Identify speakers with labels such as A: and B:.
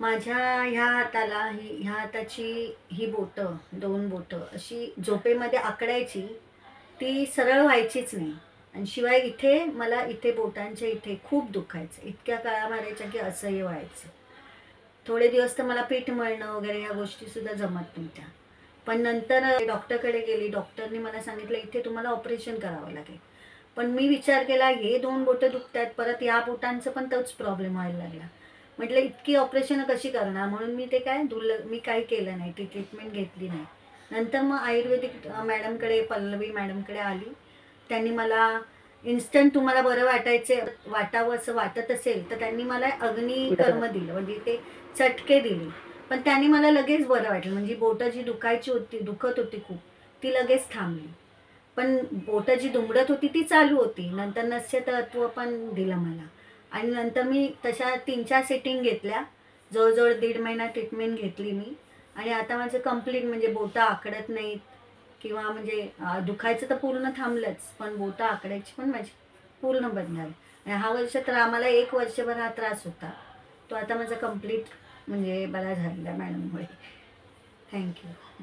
A: माझ्या ह्या हाताला ह्या हाताची ही बोटं, 2 बोटं अशी झोपेमध्ये आखडायची, ती सरळ व्हायचीच नाही. आणि शिवाय इथे मला इथे बोटांच्या इथे खूप दुखायचं. इतक्या कळा मारायच्या की असह्य व्हायचं. थोडे दिवस तर मला पीठ मळणं वगैरे ह्या गोष्टीसुद्धा जमत नव्हत्या. पण नंतर डॉक्टरकडे गेली. डॉक्टरनी मला सांगितलं, "इथे तुम्हाला ऑपरेशन करावं लागेल." पण मी विचार केला, हे 2 बोटं दुखतायत, परत या बोटांचा पण तोच प्रॉब्लेम व्हायला लागला. म्हटलं इतकी ऑपरेशनं कशी करणार? म्हणून मी ते काय मी काही केलं नाही. ती ट्रीटमेंट घेतली नाही. नंतर मग आयुर्वेदिक मॅडमकडे, पल्लवी मॅडमकडे आली. त्यांनी मला इन्स्टंट तुम्हाला बरं वाटावं असं वाटत असेल, तर त्यांनी मला अग्निकर्म दिलं. म्हणजे ते चटके दिले. पण त्यांनी मला लगेच बरं वाटलं. म्हणजे बोटं जी दुखत होती खूप, ती लगेच थांबली. पण बोटं जी दुमडत होती ती चालू होती. नंतर नस्य तत्व पण दिलं मला. आणि नंतर मी तशा 3-4 सेटिंग घेतल्या. जवळ-जवळ 1.5 महिना ट्रीटमेंट घेतली मी. आणि आता माझं कंप्लीट म्हणजे बोटं आखडत नाहीत किंवा म्हणजे दुखायचं तर पूर्ण थांबलंच. पण बोटं आखडायची पण माझी पूर्ण बंद झाली. आणि हा वर्ष तर आम्हाला 1 वर्षभर हा त्रास होता. तो आता माझा कंप्लीट म्हणजे बरा झालेला मॅडममुळे. Thank you.